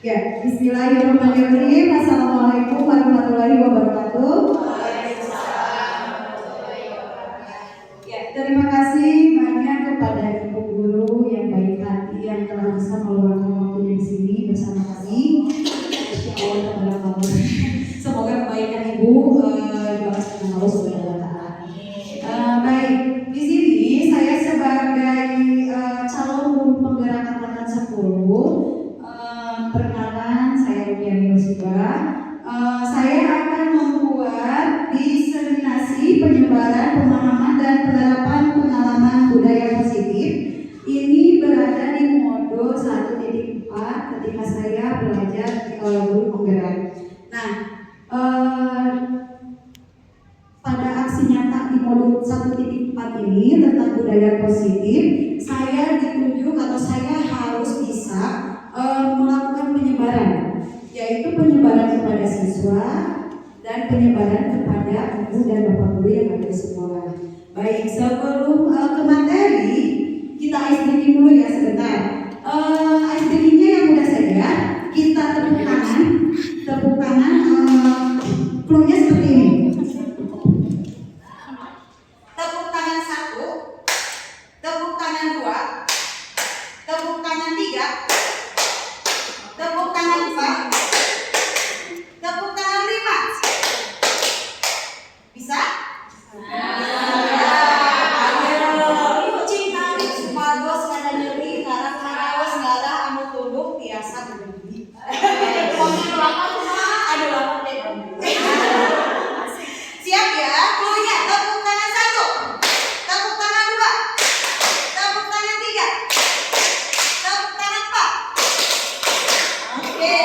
Ya, bismillahirrahmanirrahim. Assalamualaikum warahmatullahi wabarakatuh. Ya, terima kasih banyak kepada Ibu Guru yang baik hati yang telah bisa meluangkan waktunya di sini bersama kami. Semoga kebaikan Ibu dibalas dengan Allah Subhanahu wa Ta'ala. Baik, di sini saya sebagai calon guru penggerak angkatan 10. Perkenalan, saya Rupiani Rosiba. Saya akan membuat diseminasi penyebaran pemahaman dan penerapan pengalaman budaya positif. Ini berada di modul 1.4 ketika saya belajar guru penggerak. Nah, pada aksi nyata di modul 1.4 ini tentang budaya positif, saya ditunjuk atau saya harus bisa melakukan penyebaran, yaitu penyebaran kepada siswa dan penyebaran kepada ibu dan bapak guru yang ada di sekolah. Baik, sebelum ke materi, kita ice breaking dulu ya sebentar. Ice breakingnya yang mudah saja, kita tepuk tangan, cluenya seperti ini. Tepuk tangan 1, tepuk tangan 2, tepuk tangan 3, tepuk tangan 4, tepuk tangan 5. Bisa? Ayo, cinta supados kada nyeri, karang karawas ngada anu tunduk tiasa berbudi. Aduh lama deh. Siap ya? Cluenya tepuk tangan 1, tepuk tangan 2, tepuk tangan 3, tepuk tangan 4. Oke.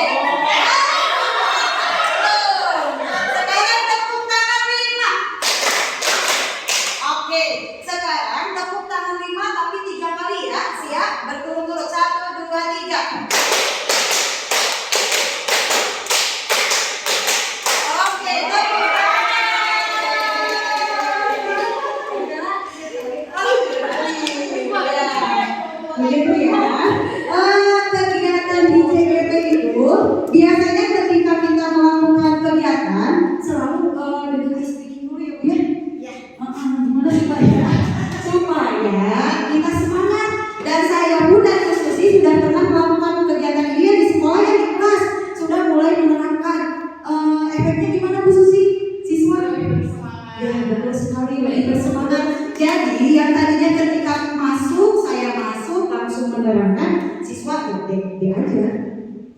Sekarang tepuk tangan 5. Oke, sekarang tepuk tangan 5 tapi 3 kali ya. Siap? Berturut-turut 1, 2, 3. Oke, tepuk begitu ya. Kegiatan di CGP itu biasanya ketika kita melakukan kegiatan selalu dengan ice breaking dulu ya Bu ya. Gimana supaya kita semangat, dan saya pun dan Bu Susi sudah pernah melakukan kegiatan ini di sekolah ya, di kelas sudah mulai menerapkan. Efeknya gimana Bu Susi? Siswa ya betul sekali, lebih bersemangat. Jadi yang tadinya ketika saya masuk langsung menerangkan, siswa D aja,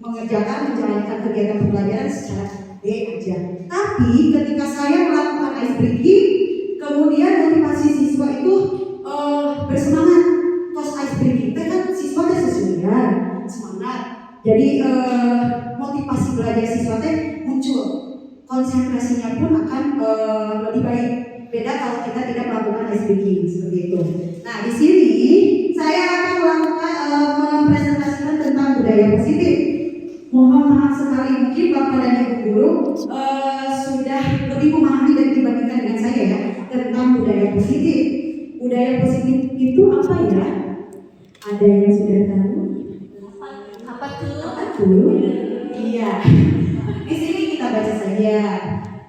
menjalankan kegiatan pembelajaran secara D aja. Tapi ketika saya melakukan ice breaking, kemudian motivasi siswa itu bersemangat. Tos ice breaking, kan siswa sesuai semangat. Jadi motivasi belajar siswa muncul, konsentrasinya pun akan lebih baik. Beda kalau kita tidak melakukan ice breaking seperti itu. Nah, di sini saya akan melakukan mempresentasikan tentang budaya positif. Mohon maaf sekali, mungkin Bapak dan Ibu guru sudah lebih memahami dan dibandingkan dengan saya ya tentang budaya positif. Budaya positif itu apa ya? Ada yang sudah tahu? Apa tuh? Iya. Di sini kita baca saja.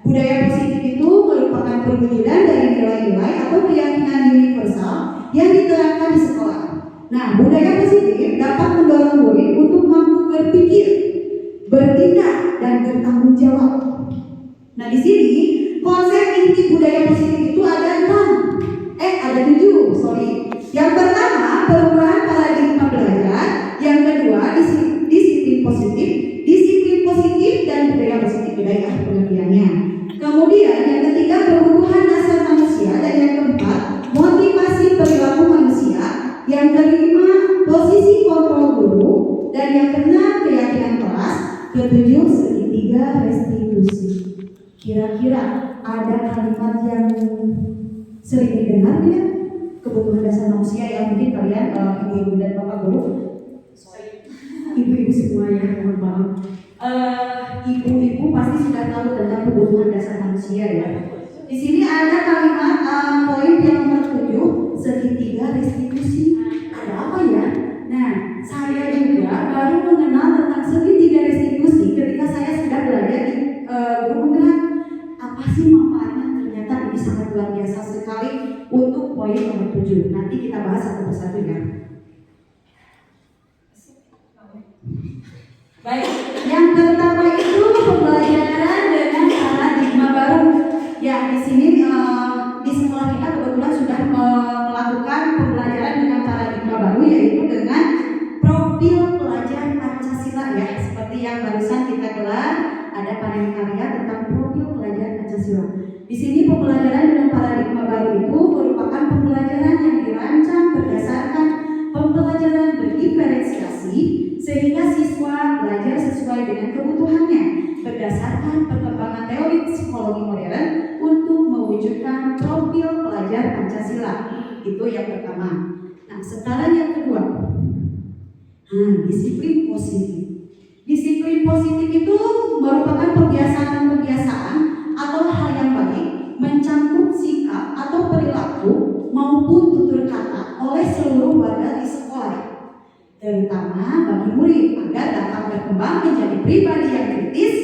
Budaya positif itu merupakan perwujudan dari nilai-nilai atau keyakinan universal yang diterapkan di sekolah. Nah, budaya positif dapat mendorong murid untuk mampu berpikir, bertindak, dan bertanggung jawab. Nah, di sini konsep inti budaya positif itu ada 7. Yang pertama, perubahan paradigma belajar. Yang kedua, disiplin positif dan budaya positif, budaya pengertiannya. Kemudian yang ketiga, kebutuhan dasar manusia, dan yang keempat, motivasi perilaku manusia. Yang kelima, posisi kontrol guru, dan yang keenam, keyakinan kelas. Ketujuh, segitiga restitusi. Kira-kira ada kalimat yang sering didengar tidak? Kebutuhan dasar manusia ya, mungkin kalian ibu-ibu dan bapak guru, ibu-ibu semua ya, mohon maaf. Ibu-ibu pasti sudah tahu tentang kebutuhan dasar manusia ya. Di sini ada kalimat poin yang nomor 7, segitiga restitusi. Ada apa ya? Nah, saya juga baru mengenal tentang segitiga restitusi ketika saya sudah berada di guru penggerak. Apa sih manfaatnya? Ternyata ini sangat luar biasa sekali untuk poin nomor 7. Nanti kita bahas satu persatu ya. Baik, yang pertama itu pembelajaran dengan paradigma baru. Ya, di sini di sekolah kita kebetulan sudah melakukan pembelajaran dengan paradigma baru, yaitu dengan profil pelajar Pancasila ya. Seperti yang barusan kita gelar, ada panen karya tentang profil pelajar Pancasila. Di sini pembelajaran dengan paradigma baru itu merupakan pembelajaran yang dirancang berdasarkan pembelajaran berdiferensiasi sehingga siswa belajar sesuai dengan kebutuhannya berdasarkan perkembangan teori psikologi modern untuk mewujudkan profil pelajar Pancasila. Itu yang pertama. Nah, sekarang yang kedua, disiplin positif. Disiplin positif itu merupakan kebiasaan-kebiasaan atau hal yang baik mencakup sikap atau perilaku maupun tutur kata oleh seluruh warga di sekolah, terutama bagi murid agar dapat berkembang menjadi pribadi yang kritis,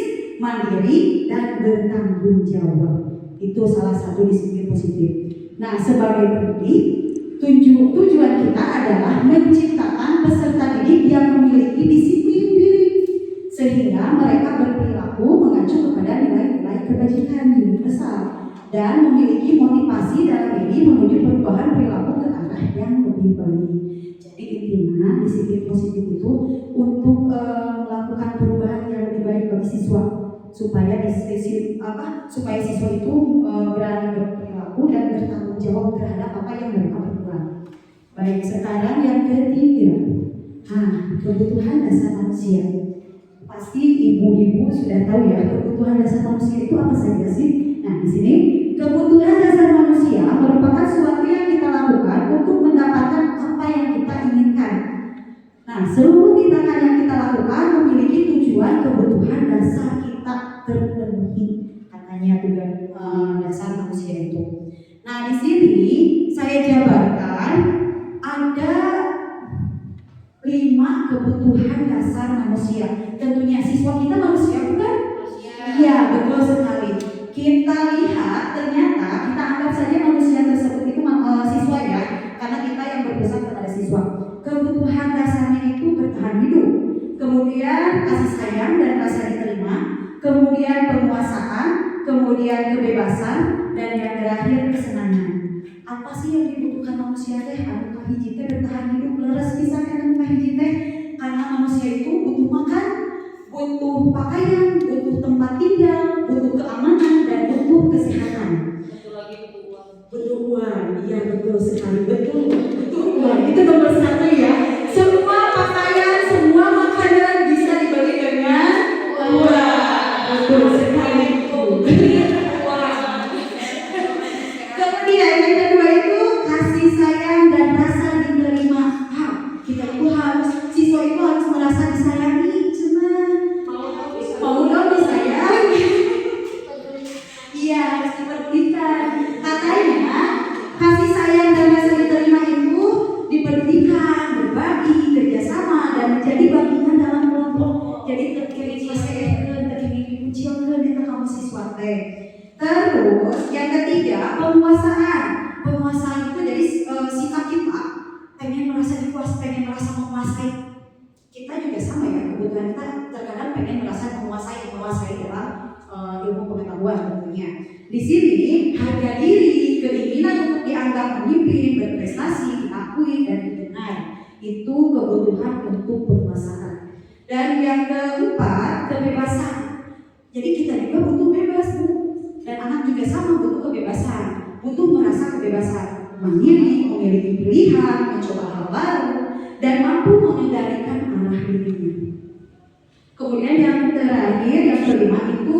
mandiri, dan bertanggung jawab. Itu salah satu disiplin positif. Nah, sebagai pendidik, tujuan kita adalah menciptakan peserta didik yang memiliki disiplin diri sehingga mereka berperilaku mengacu kepada nilai-nilai kebajikan universal dan memiliki motivasi dalam diri menuju perubahan perilaku ke arah yang lebih baik. Jadi intinya disiplin positif itu untuk melakukan perubahan yang lebih baik bagi siswa supaya siswa itu berani berperilaku dan bertanggung jawab terhadap apa yang mereka perbuat. Baik, sekarang yang ketiga, kebutuhan dasar manusia. Pasti ibu-ibu sudah tahu ya kebutuhan dasar manusia itu apa saja sih? Nah, di sini kebutuhan dasar manusia merupakan sesuatu yang kita lakukan untuk mendapatkan apa yang kita inginkan. Nah, seluruh tindakan yang kita lakukan memiliki tujuan kebutuhan dasar kita terpenuhi, katanya tujuan dasar manusia itu. Nah, di sini saya jabarkan ada 5 kebutuhan dasar manusia. Tentunya siswa kita manusia bukan? Iya, betul sekali. Kita lihat ternyata kita anggap saja manusia tersebut itu siswa ya, karena kita yang berpesan kepada siswa. Kebutuhan dasarnya itu bertahan hidup, kemudian kasih sayang dan rasa diterima, kemudian penguasaan, kemudian kebebasan, dan yang terakhir kesenangan. Apa sih yang dibutuhkan manusia teh? Anu kahiji teh bertahan hidup leres bisa kan kahiji teh? Karena manusia itu butuh makan, butuh pakaian, butuh tempat tinggal, butuh keamanan, dan butuh kesehatan. Butuh uang, iya betul sekali, betul uang. Itu nomor 1 ya. Semua pakaian, semua makanan bisa dibeli dengan uang. Betul sekali. Kemudian yang kedua itu kasih sayang dan rasa diterima. Kita itu siswa itu harus merasa disayangi, mau dong disayangi. Iya, harus diperhatikan. Katanya kasih sayang dan rasa diterima itu diperhatikan, berbagi, kerjasama, dan menjadi bagian dalam kelompok. Jadi terkini dipujikan itu kamu siswa teh. Terus yang ketiga penguasaan. Penguasaan itu jadi sikap kita pengen merasa dikuasai, pengen merasa menguasai. Kita juga sama ya, kebutuhan kita terkadang pengen merasa menguasai dalam ilmu pengetahuan tentunya. Di sini harga diri, keinginan untuk dianggap pemimpin, berprestasi, diakui dan didengar. Itu kebutuhan untuk penguasaan. Dan yang keempat, kebebasan. Jadi kita juga butuh bebas, Bu. Dan anak juga sama butuh kebebasan, butuh merasa kebebasan, mandiri, memiliki pilihan, mencoba hal baru, dan mampu mengendalikan arah dirinya. Kemudian yang terakhir, yang kelima itu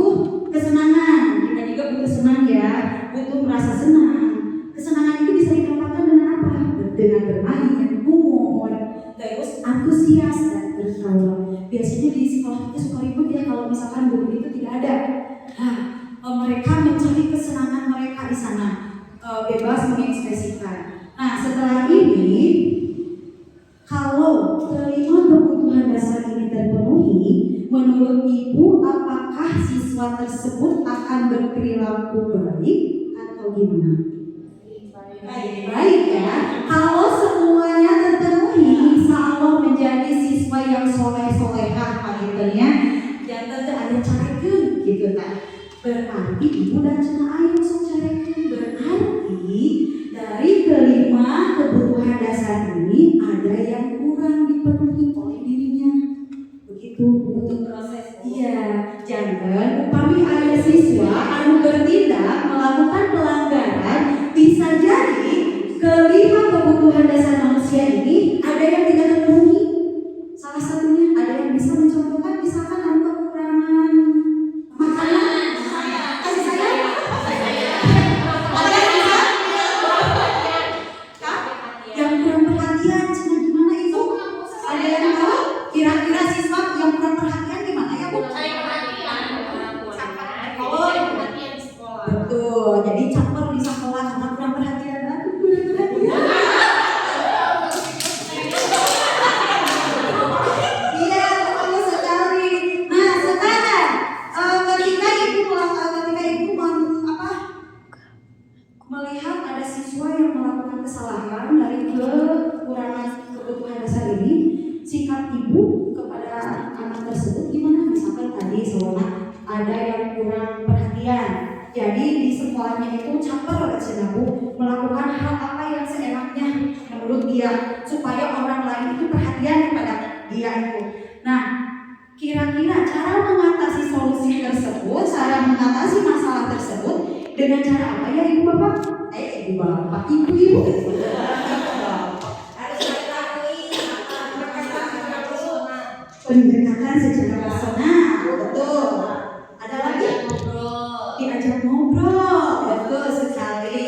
kesenangan. Kita juga butuh senang ya, butuh merasa senang. Kesenangan itu bisa didapatkan dengan apa? Dengan bermain, humor, terus antusias dan tertawa. Biasanya di sekolah kita suka ribut ya kalau misalkan guru itu tidak ada. Mereka mencari kesenangan mereka di sana, bebas mengekspresikan. Nah, setelah ini, kalau kelima kebutuhan dasar ini terpenuhi, menurut Ibu apakah siswa tersebut akan berperilaku baik atau gimana? Baik ya. Kalau semuanya terpenuhi, insya Allah menjadi siswa yang soleh-solehah akhirnya. Yang tentu ada carekeun gitu kan. Berarti Ibu dan cenah aya sok carekeun. Berarti dari kelima kebutuhan dasar ini ada yang kurang dipenuhi oleh dirinya. Begitu untuk proses. Iya, jangan upami ada siswa anu bertindak melakukan pelanggaran, bisa jadi kelima kebutuhan dasar manusia ini ada yang tidak terpenuhi. Salah satunya ada yang bisa mencontohkan misalkan anu kekurangan makanan, kasih sayang, ada yang bisa yang kurang perhatian, cuma gimana itu? Ada yang tahu? Kira-kira siswa yang kurang perhatian gimana ya Bu? Betul, jadi caper di sekolah karena kurang perhatian. Aduh, kurang perhatian. Iya, betul sekali. Nah, sekarang ketika ibu melihat ada siswa yang melakukan kesalahan dari kekurangan kebutuhan dasar ini, sikap ibu kepada anak tersebut gimana? Misalkan tadi seorang ada yang kurang perhatian, jadi di sekolahnya itu caper cenabu melakukan hal apa yang seenaknya menurut dia supaya orang lain itu perhatian kepada dia itu. Nah, kira-kira cara mengatasi solusi tersebut, cara mengatasi masalah tersebut dengan cara apa ya ibu bapak? Ibu bapak, ibu. Pendekatan secara personal, betul. Ada lagi? Diajak ngobrol, betul sekali.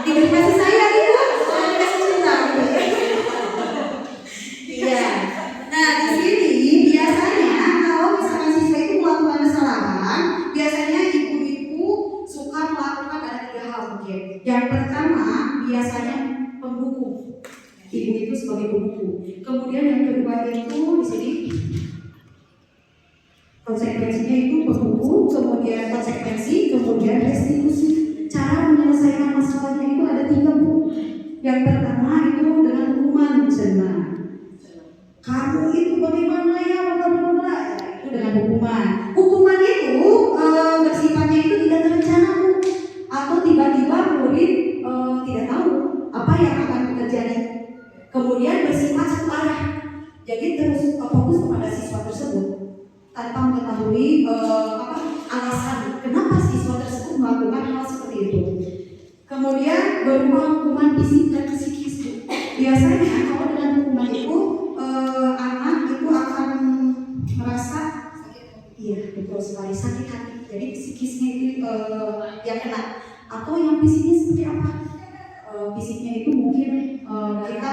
Diberi kasih sayang gitu, kasih cinta. Iya. Nah di sini biasanya kalau misalkan siswa itu melakukan kesalahan, biasanya ibu-ibu suka melakukan ada 3 hal mungkin. Yang pertama biasanya pembuku. Ibu itu sebagai pembuku. Kemudian yang kedua itu di sini konsekuensinya itu pembuku, kemudian konsekuensi, kemudian restitusi. Cara menyelesaikan masalahnya itu ada 3 Bu. Yang pertama itu dengan hukuman bencana. Kamu itu bagaimana ya, itu dengan hukuman. Hukuman itu bersifatnya itu tidak terencana Bu, atau tiba-tiba murid tidak tahu apa yang akan terjadi. Kemudian bersifat satu arah, jadi terus fokus kepada siswa tersebut tanpa mengetahui alasan kenapa siswa tersebut melakukan hal seperti itu. Kemudian berupa hukuman fisik dan psikis. Biasanya kalau dengan hukuman itu anak itu akan merasa iya betul sekali sakit hati. Jadi psikisnya itu yang kena, atau yang fisiknya seperti apa? Fisiknya itu mungkin kita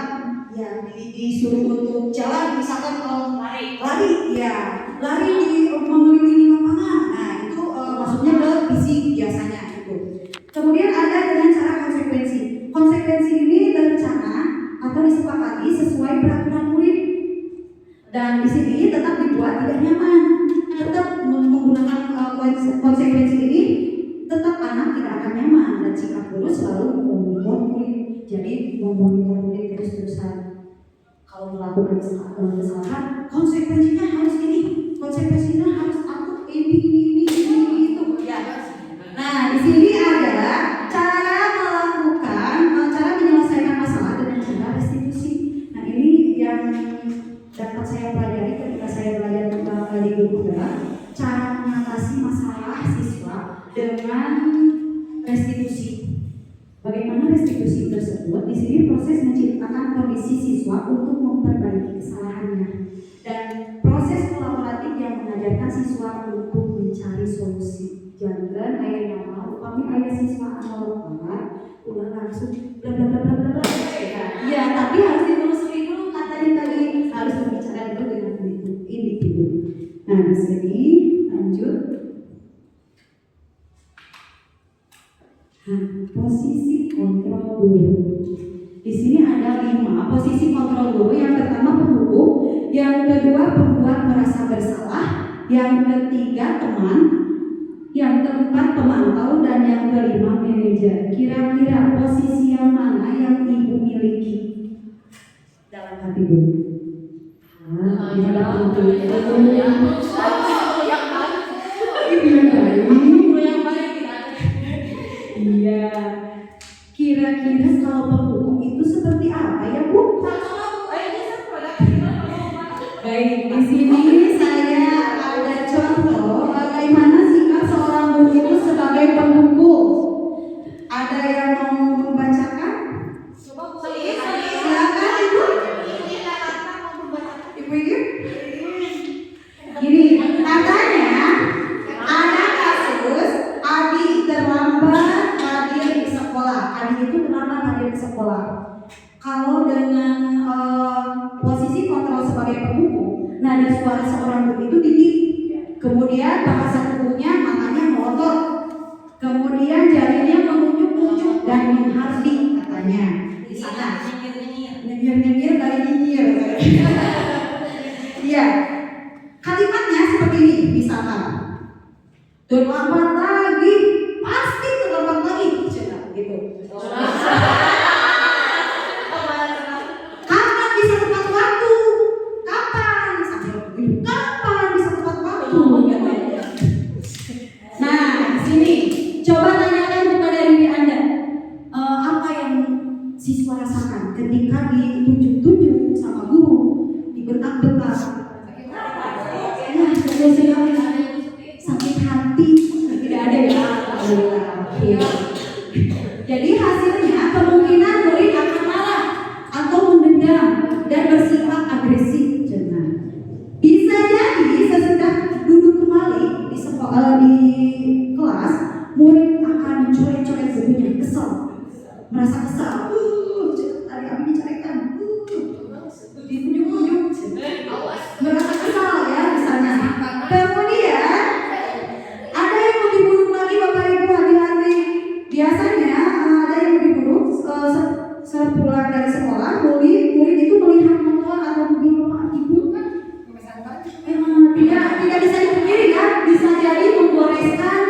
ya disuruh untuk jalan, misalkan lari di mengelilingi lapangan. Nah itu maksudnya ke fisik biasanya itu. Kemudian ada dengan cara konsekuensi. Konsekuensi ini terencana atau disepakati sesuai peraturan murid, dan di sini tetap dibuat tidak nyaman. Tetap menggunakan konsekuensi ini, tetap anak tidak akan nyaman dan sikap guru selalu memonitor murid. Jadi memonitor murid terus-terusan. Kalau melakukan kesalahan, konsekuensinya harus ini, konsekuensinya harus aku ini itu ya. Nah di sini ada cara menyelesaikan masalah dengan cara restitusi. Nah ini yang dapat saya pelajari ketika saya belajar di guru gerak, cara mengatasi masalah siswa dengan restitusi. Bagaimana restitusi tersebut? Di sini proses menciptakan kondisi siswa untuk memperbaiki kesalahannya, dan proses kolaboratif yang mengajarkan siswa untuk mencari solusi. Jangan ayah nama upami ayah siswa atau udah langsung bla bla bla bla bla. Ya, tapi harus ditelusuri dulu katanya tadi, harus berbicara dulu dengan individu. Nah di sini lanjut. Posisi kontrol guru. Di sini ada 5 posisi kontrol guru. Yang pertama pembuku, yang kedua pembuat membuat merasa bersalah, yang ketiga teman, yang keempat pemantau, dan yang kelima manajer. Kira-kira posisi yang mana yang ibu miliki dalam hati ibu? Iya. Kira-kira kalau pembuku itu seperti apa ya Bu? Baik, di sini saya ada contoh bagaimana sikap seorang guru itu sebagai pembuku. Ada yang mau membacakan? Silakan Ibu. Ibu. Gini, katanya ada kasus adik terlambat hadir di sekolah. Adik itu terlambat hadir di sekolah. Kalau dengan posisi kontrol sebagai pembuku, nada suara seorang guru itu tinggi. Kemudian bahasa tubuhnya matanya melotot. Kemudian jarinya menunjuk-nunjuk dan menghardik katanya. Di sana nyengir-nyengir dari nyinyir. Iya. Kalimatnya seperti ini misalkan. Terlambat lagi, pasti terlambat lagi. Gitu. Kapan bisa tepat waktu? Kapan? Sambil begitu. Kapan bisa tepat waktu? Nah, di sini coba tanyakan kepada diri Anda, apa yang siswa rasakan ketika ditunjuk-tunjuk sama guru, dibentak-bentak? Ya, betul sekali. Sakit hati, tidak ada ya. Jadi hasilnya kemungkinan murid akan marah atau mendendam dan bersikap agresif. Bisa jadi sesudah duduk kembali di sekolah di kelas, murid akan mencoret-coret sebunya, kesal, merasa kesal. Tadi kami dicoretkan, ditunjuk-tunjuk, merasa kesal ya misalnya. Kemudian ada yang lebih buruk lagi Bapak Ibu, hati-hati. Biasanya ada yang lebih buruk sepulang dari sekolah, murid itu melihat motor atau mobil Bapak Ibu kan tidak bisa dipungkiri kan, bisa jadi menggoreskan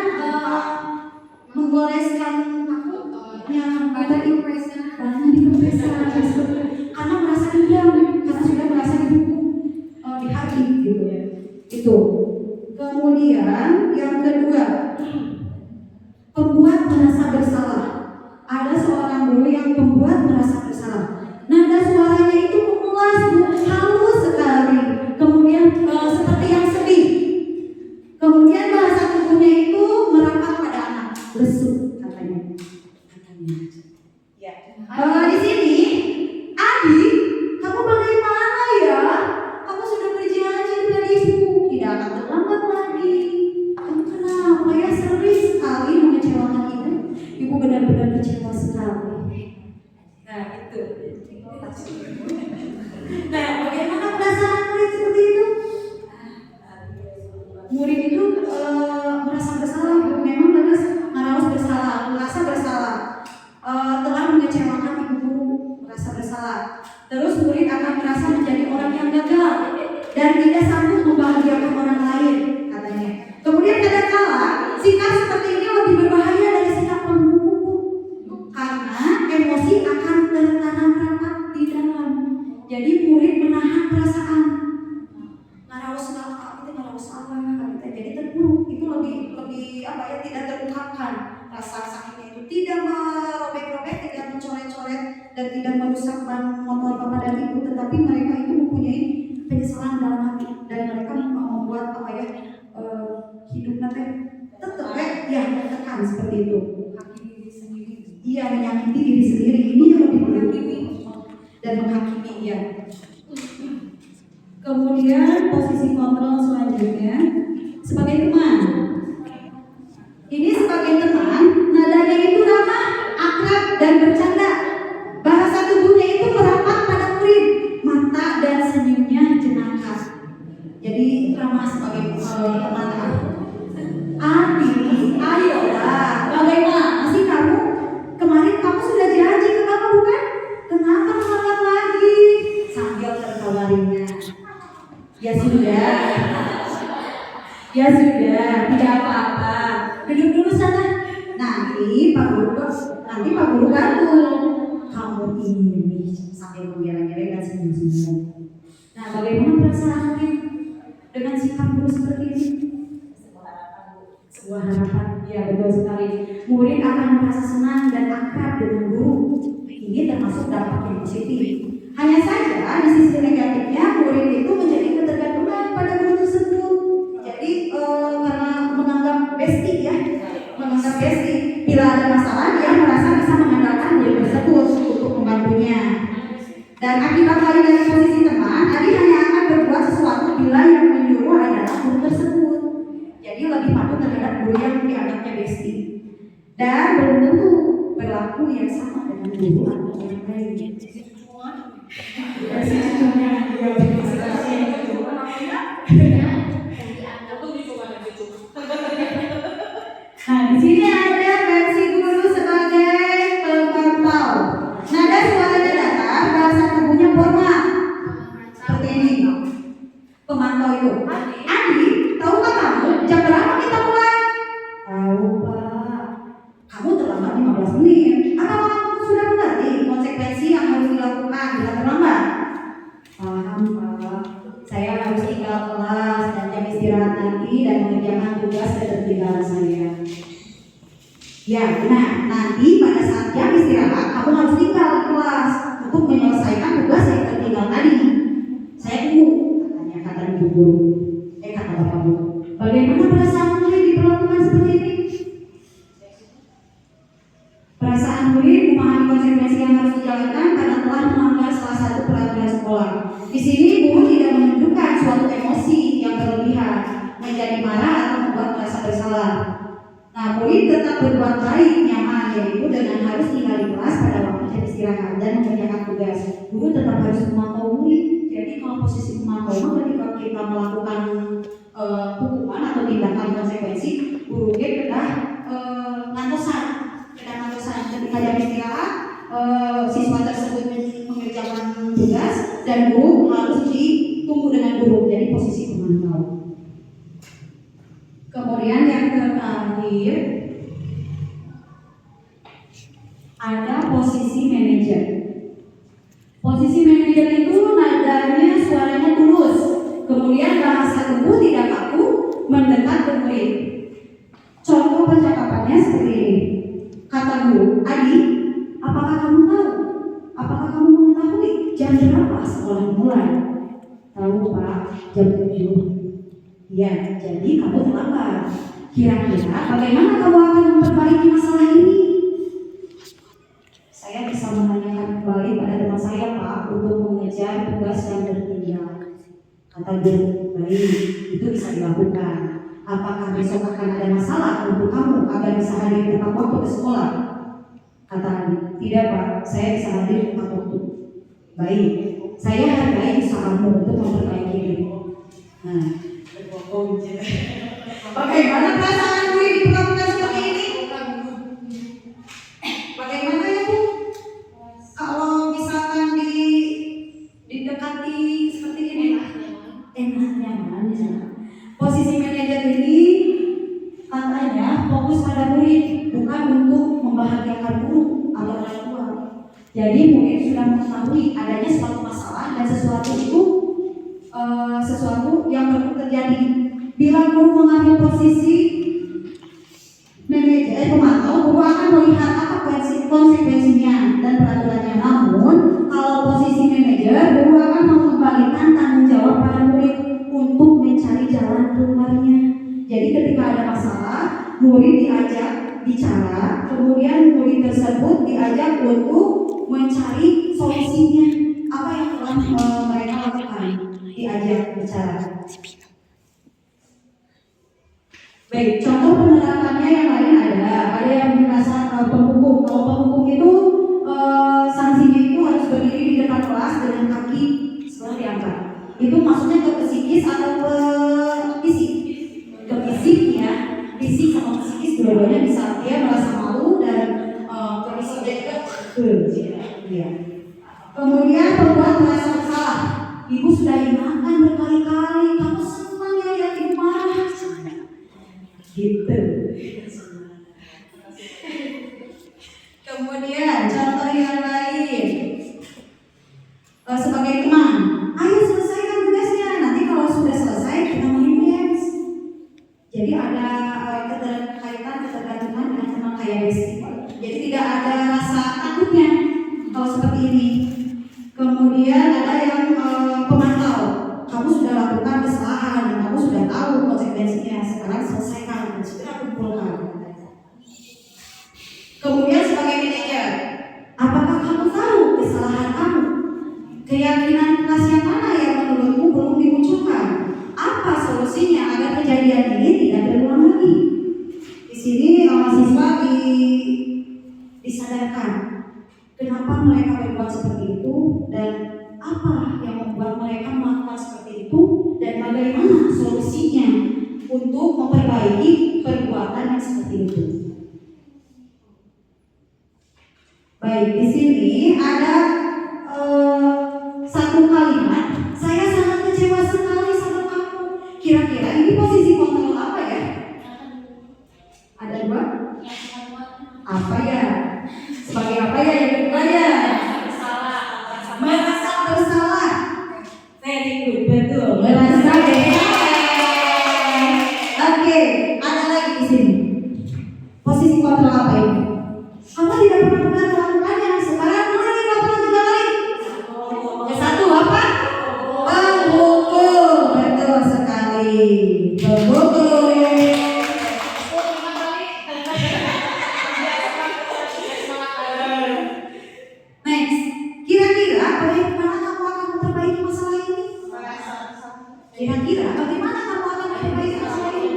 yang tadi karena merasa dendam, karena sudah merasa dihukum di hati gitu ya. Itu. Kemudian yang kedua, pembuat merasa bersalah. Ada seorang guru yang pembuat merasa bersalah. Nada suaranya itu memulas, halus sekali. Kemudian seperti yang sedih. Kemudian bahasa tubuhnya itu merapat pada anak, lesu katanya. Ya. Di sini, Adi, kamu bagaimana ya? Kamu sudah berjanji dengan ibu tidak akan terlambat lagi. Kamu kenapa ya, sering sekali mengecewakan ibu? Ibu benar-benar kecewa sekali. Nah itu. Nah, bagaimana perasaan murid seperti itu? Murid itu merasa bersalah, memang harus bersalah, merasa bersalah, telah mengecewakan ibu guru, merasa bersalah. Terus murid akan merasa menjadi orang yang gagal dan tidak sanggup membahagiakan orang lain, katanya. Kemudian kadang-kala sikap seperti ini lebih berbahaya dari sikap pembuku, karena emosi akan tertanam rapat di dalam. Jadi murid menahan perasaan. Jadi terpuruk itu lebih tidak terungkapkan. Rasa sakitnya itu tidak merobek-robek, tidak mencoret-coret dan tidak merusak ban motor bapak dan ibu, tetapi mereka itu mempunyai penyesalan dalam hati dan mereka membuat hidup nanti tetap ya tertekan seperti itu. Iya, menyakiti diri sendiri. Ini yang lebih menghakimi dan menghakimi ya. Kemudian posisi kontrol selanjutnya sebagai teman. Ini sebagai teman, nadanya itu ramah, akrab dan bercanda. Bahasa tubuhnya itu merapat pada murid, mata dan senyumnya jenaka. Jadi ramah sebagai teman. Adi, ayolah, bagaimana sih kamu? Kemarin kamu sudah janji ke kamu bukan? Kenapa terlambat lagi? Sambil tertawarinya. Ya sudah, ya sudah, tidak apa-apa. Duduk dulu sana. Nanti Pak Guru ganggu. Kamu ini sampai mengira-ngira dan senyum-senyum. Nah, bagaimana perasaan Murid dengan sikap guru seperti ini? Sebuah harapan, ya betul sekali. Murid akan merasa senang dan akrab dengan guru. Ini termasuk dampak yang positif. Hanya saja di sisi negatifnya, murid itu menjadi ketergantungan pada guru tersebut. Jadi karena menganggap bestie ya, bila ada masalah dia merasa bisa mengandalkan guru tersebut untuk membantunya. Dan akibat lain dari posisi teman, Adi hanya akan berbuat sesuatu bila yang menyuruh adalah guru tersebut. Jadi lebih patuh terhadap guru yang dianggapnya bestie. Dan belum tentu berlaku yang sama dengan guru atau orang lain. Nah, di sini ada versi guru sebagai pemantau. Nada suaranya datar, bahasa tubuhnya formal. Seperti ini. Pemantau itu. Adi, tahukah kamu jam berapa kita mulai? Tahu, Pak. Kamu terlambat 15 menit. Atau kamu sudah mengerti konsekuensi yang harus dilakukan bila terlambat? Paham, Pak. Saya harus tinggal kelas dan jam istirahat nanti dan mengerjakan tugas ketertinggalan saya. Ya, nah nanti pada saat jam istirahat kamu harus tinggal di kelas untuk menyelesaikan tugas yang tertinggal tadi. Saya tunggu, kata ibu guru. Kata bapak guru. Bagaimana perasaan murid diperlakukan seperti ini? Perasaan murid memahami konsekuensi yang harus dijalankan karena telah melanggar salah satu peraturan sekolah. Di sini guru tidak menunjukkan suatu emosi yang berlebihan, menjadi marah atau membuat merasa bersalah. Nah, murid tetap berbuat baik, nyaman, yaitu dengan harus tinggal di kelas pada waktu jam istirahat dan mengerjakan tugas. Guru tetap harus memantau murid. Jadi kalau posisi memantau, ketika kita melakukan hukuman atau tindakan konsekuensi, guru kita ngantosan. Ketika jam istirahat, siswa tersebut mengerjakan tugas dan guru harus ditunggu dengan guru. Jadi posisi pemantau. Kemudian yang terakhir ada posisi manajer. Posisi manajer itu nadanya suaranya tulus, kemudian bahasa tubuh tidak kaku, mendekat ke murid. Contoh percakapannya seperti ini. Kata guru, Adi, apakah kamu tahu? Apakah kamu mengetahui jam berapa sekolah mulai? Tahu, Pak, jam 7. Ya, jadi kamu terlambat. Kira-kira bagaimana kamu akan memperbaiki masalah ini? Saya bisa menanyakan kembali pada teman saya, Pak, untuk mengejar tugas yang tertinggal. Kata guru, baik, itu bisa dilakukan. Apakah besok akan ada masalah untuk kamu agar bisa hadir tepat waktu ke sekolah? Kata Adi, tidak, Pak, saya bisa hadir tepat waktu. Baik, saya hargai usahamu untuk memperbaiki ini. Nah, bagaimana perasaan murid diperlakukan seperti ini? Bagaimana ya Bu? Kalau misalkan didekati seperti ini, enak nyaman. Posisi manajer ini katanya fokus pada murid, bukan untuk membahagiakan guru atau orang tua. Jadi murid sudah mengetahui adanya suatu masalah dan sesuatu itu sesuatu yang perlu terjadi. Bila guru mengambil posisi manajer pemantau, guru akan melihat apa konsekuensinya dan peraturannya. Namun, kalau posisi manajer, guru akan mengembalikan tanggung jawab pada murid untuk mencari jalan keluarnya. Jadi ketika ada masalah, murid diajak bicara, kemudian murid tersebut diajak untuk mencari solusinya. Apa yang telah mereka lakukan? Diajak bicara. Baik, contoh penerapannya yang lain ada yang dirasa penghukum. Kalau penghukum itu sanksinya itu harus berdiri di depan kelas dengan kaki sebelah diangkat. Itu maksudnya ke psikis atau ke fisik? Ke fisik ya, fisik sama psikis dua-duanya bisa. Dia merasa malu dan ke fisiknya juga. Kemudian pembuat merasa bersalah. Ibu sudah ingatkan berkali-kali kumpulkan. Kemudian sebagai manajer, apakah kamu tahu kesalahan kamu? Keyakinan kelas yang mana yang menurutmu belum dimunculkan? Apa solusinya agar kejadian ini tidak terulang lagi? Di sini mahasiswa disadarkan kenapa mereka berbuat seperti itu dan apa yang membuat mereka melakukan seperti itu dan bagaimana solusinya untuk memperbaiki perbuatan yang seperti itu. Baik, di sini ada satu kalimat, saya sangat kecewa sekali sama kamu. Kira-kira ini posisi kontrol apa ya? Ada dua? Apa ya? Sebagai apa ya yang kedua ya? Merasa bersalah. Very good, betul. Merasa bersalah. Oke, ada lagi di sini. Posisi kontrol apa ini? Kamu tidak pernah melakukannya. Sekarang mulai laporan 3 kali. Yang satu apa? Pemukul. Betul sekali. Pemukul. Next, kira-kira bagaimana kamu akan memperbaiki masalah ini? Kira-kira bagaimana kamu akan memperbaiki masalah ini?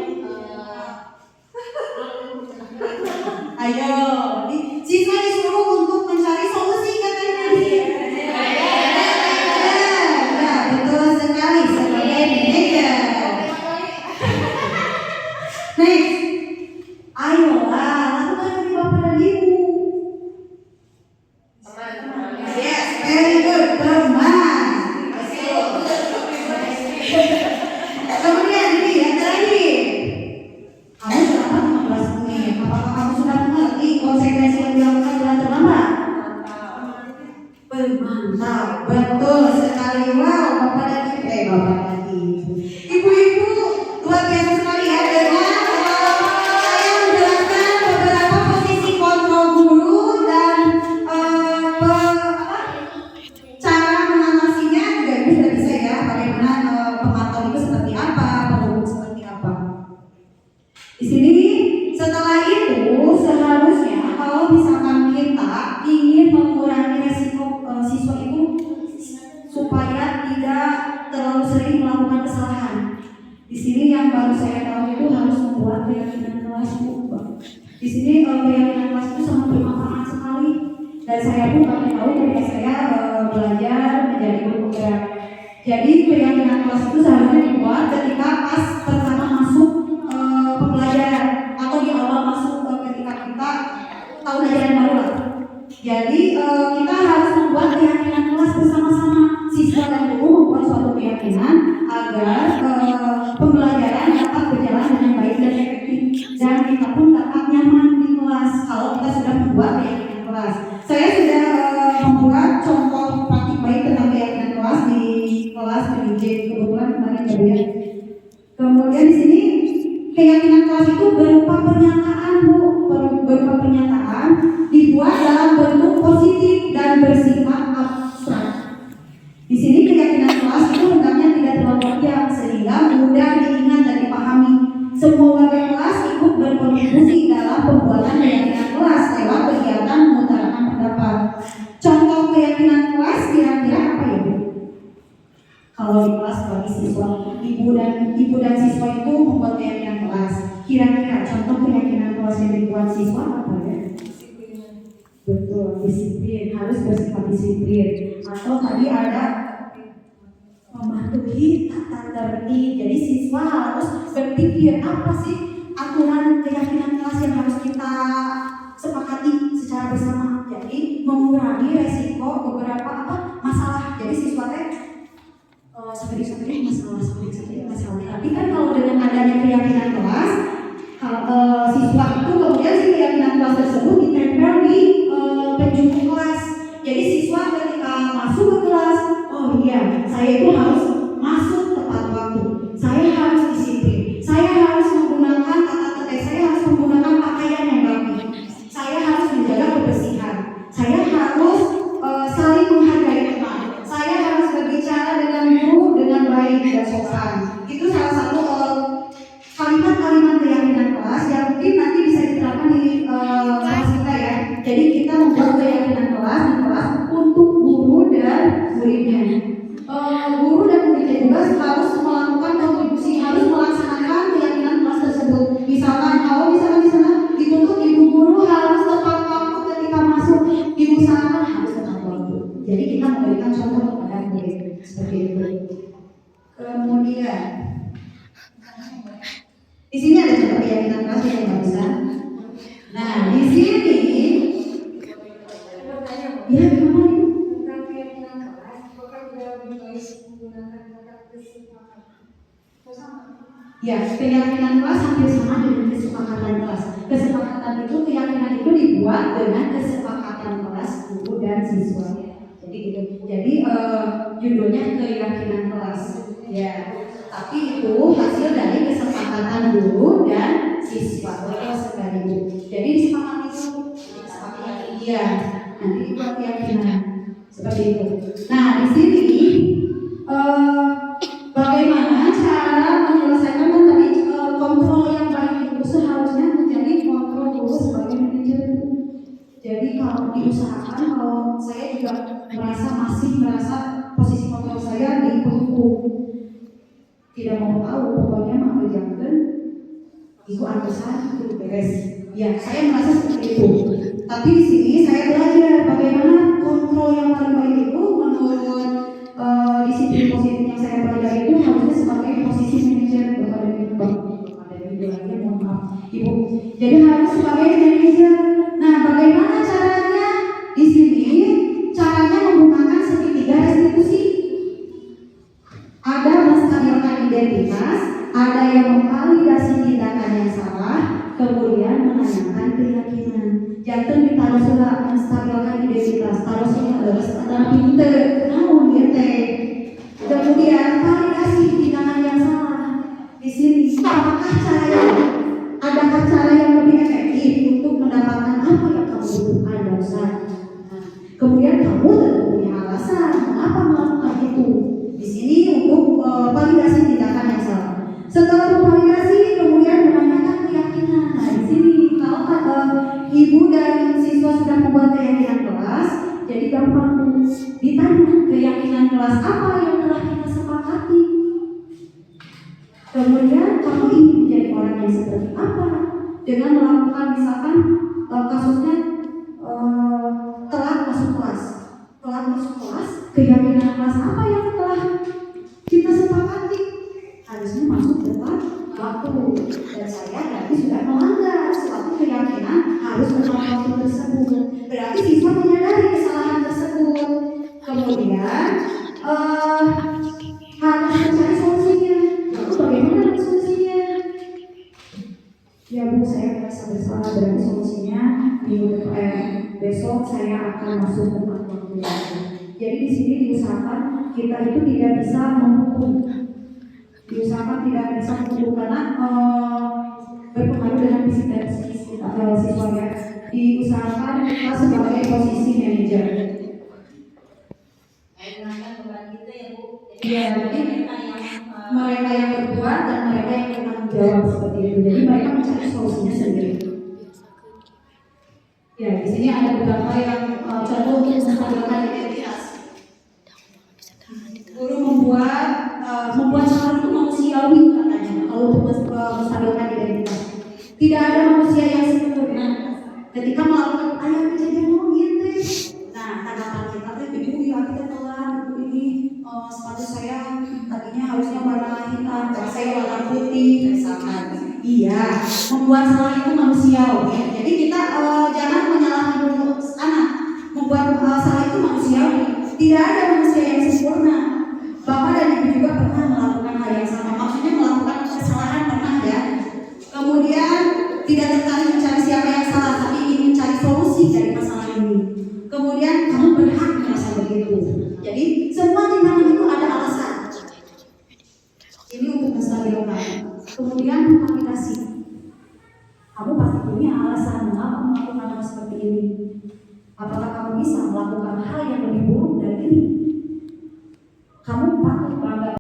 Ayo, siswa disuruh untuk mencari solusi katanya. Ya, betul sekali sebagai manajer. Next, ayolah lakukan demi bapak dan ibu. Yes, very good, teman. Kemudian ini yang terakhir. Kamu terlambat 15 menit. Apakah kamu sudah mengerti konsekuensi yang dilakukan dengan terlambat? Mantap, betul sekali. Wow, bapak dan ibu, ibu-ibu luar biasa sekali ya dengan saya menjelaskan beberapa posisi kontrol guru dan cara mengatasinya juga ibu sudah bisa ya. Bagaimana pemantau itu seperti apa, pengukur seperti apa. Di sini setelah itu seharusnya kalau misalkan kita ingin mengurangi resiko siswa itu supaya tidak terlalu sering melakukan kesalahan. Di sini yang baru saya tahu itu harus membuat keyakinan kelas berubah. Di sini keyakinan kelas itu sangat bermanfaat sekali dan saya pun baru tahu ketika saya belajar menjadi guru penggerak. Jadi keyakinan kelas itu seharusnya dibuat ketika pas pertama masuk pembelajaran atau di awal masuk ketika kita tahun ajaran baru lah. Jadi kita harus membuat keyakinan kelas bersama-sama, siswa dan guru membuat suatu keyakinan agar pembelajaran dapat berjalan dengan baik dan efektif dan kita pun dapat nyaman di kelas kalau kita sudah membuat keyakinan kelas. Saya sudah membuat contoh praktik baik tentang keyakinan kelas di kelas PDJ kebetulan kemarin ya. Kemudian di sini keyakinan kelas itu berupa pernyataan, berupa pernyataan dibuat dalam bentuk positif dan bersifat abstrak. Di sini keyakinan kelas itu hendaknya tidak terlalu panjang sehingga mudah diingat dan dipahami. Semua warga kelas ikut berkontribusi dalam pembuatan keyakinan kelas lewat kegiatan mengutarakan pendapat. Contoh keyakinan kelas kira-kira apa ya Bu? Kalau di kelas bagi siswa, ibu dan siswa itu membuat keyakinan kelas. Kira-kira contoh keyakinan kelas yang dibuat siswa apa ya? Betul, disiplin, harus bersifat disiplin. Atau tadi ada mematuhi tata tertib. Jadi siswa harus berpikir apa sih aturan keyakinan kelas yang harus kita sepakati secara bersama. Jadi mengurangi resiko beberapa masalah. Jadi siswa seperti masalah. Tapi kan kalau dengan adanya keyakinan kelas, kalau siswa itu kemudian si keyakinan kelas tersebut ditempel di penjuru kelas. Jadi siswa ketika masuk ke kelas, oh iya, saya itu harus masuk tepat waktu. Saya harus disiplin. Saya harus menggunakan tata tertib. Saya harus menggunakan pakaian yang rapi. Saya harus menjaga kebersihan. Saya harus saling menghargai teman. Saya harus berbicara dengan guru dengan baik dan sopan. Itu salah satu kalimat-kalimat keyakinan kelas yang Kemudian di sini ada contoh keyakinan keras yang barusan. Nah, di sini ya gimana ini? Ya, keyakinan kelas hampir sama dengan kesepakatan kelas. Kesepakatan itu, keyakinan itu dibuat dengan kesepakatan kelas guru dan siswa. Jadi gitu. Jadi judulnya keyakinan kelas. Ya, tapi itu hasil dari kesepakatan guru dan siswa. Sekaligus. Jadi disepakati itu, disepakati iya. Nanti dibuat keyakinan seperti itu. Nah, di sini bagaimana cara menyelesaikan tadi kontrol yang baik itu seharusnya menjadi kontrol guru sebagai manajer. Jadi kalau diusahakan, kalau saya juga masih merasa posisi kontrol saya di punggung, tidak mau tahu pokoknya mau kerjakan itu atasan itu beres. Ya, saya merasa seperti itu. Tapi di sini saya belajar bagaimana kontrol yang paling baik itu menurut disiplin positif yang saya pelajari itu harusnya sebagai posisi manajer kepada ibu, ibu. Jadi harus sebagai manajer. Nah, bagaimana caranya? Di sini caranya menggunakan segitiga restitusi. Ada menstabilkan identitas, ada yang memvalidasi tindakan yang salah, kemudian menanyakan keyakinan. Jangan ditaruh sudah menstabilkan identitas, taruh sudah adalah pinter, namun kemudian validasi tindakan yang salah. Di sini, adakah cara yang lebih efektif untuk mendapatkan apa yang kamu butuhkan dan usaha? Kemudian kamu tentu punya alasan mengapa melakukan itu. Di sini untuk validasi tindakan yang salah. Setelah memvalidasi, kemudian menanyakan keyakinan. Nah, di sini kalau ibu dan siswa sudah membuat keyakinan kelas, jadi gampang ditanya keyakinan kelas apa yang telah kita sepakati. Kemudian kamu ingin menjadi orang yang seperti apa dengan melakukan misalkan kasusnya telat masuk kelas. Keyakinan kelas apa yang telah kita sepakati? Harusnya masuk tepat waktu. Dan saya berarti sudah melanggar suatu keyakinan harus tepat waktu tersebut. Berarti siswa menyadari kesalahan tersebut. Kemudian harus mencari solusinya. Lalu bagaimana solusinya? Ya Bu, saya merasa bersalah, berarti solusinya besok saya akan masuk tepat waktu. Jadi di sini diusahakan kita itu tidak bisa menghukum. Karena berpengaruh dengan fisik dan psikis siswa ya. Diusahakan kita sebagai posisi manajer. Ya, jadi mereka yang berbuat dan mereka yang bertanggung jawab seperti itu. Jadi mereka mencari solusinya sendiri. Ya, di sini ada beberapa yang contoh untuk menstabilkan identitas. Guru membuat salah itu manusiawi katanya kalau untuk menstabilkan identitas. Tidak ada manusia yang sempurna. Ketika melakukan ayah kejadian gitu. Nah, tanggapan kita ibu ya kita telat, ibu ini sepatu saya tadinya harusnya warna hitam, saya warna putih, misalkan. Iya, membuat salah itu manusiawi. Jadi kita jangan menyalahkan dulu anak. Membuat salah itu manusiawi. Tidak ada manusia yang sempurna. Bapak dan ibu juga pernah melakukan hal yang sama. Maksudnya melakukan kesalahan pernah ya. Kemudian tidak tertarik mencari siapa yang salah, tapi ingin mencari solusi dari masalah ini. Kemudian kamu berhak merasa begitu. Jadi semua tindakan itu ada alasan. Ini untuk menstabilkan. Kemudian validasi. Kamu pasti punya alasan mengapa melakukan hal seperti ini. Apakah kamu bisa melakukan hal yang lebih buruk dari ini?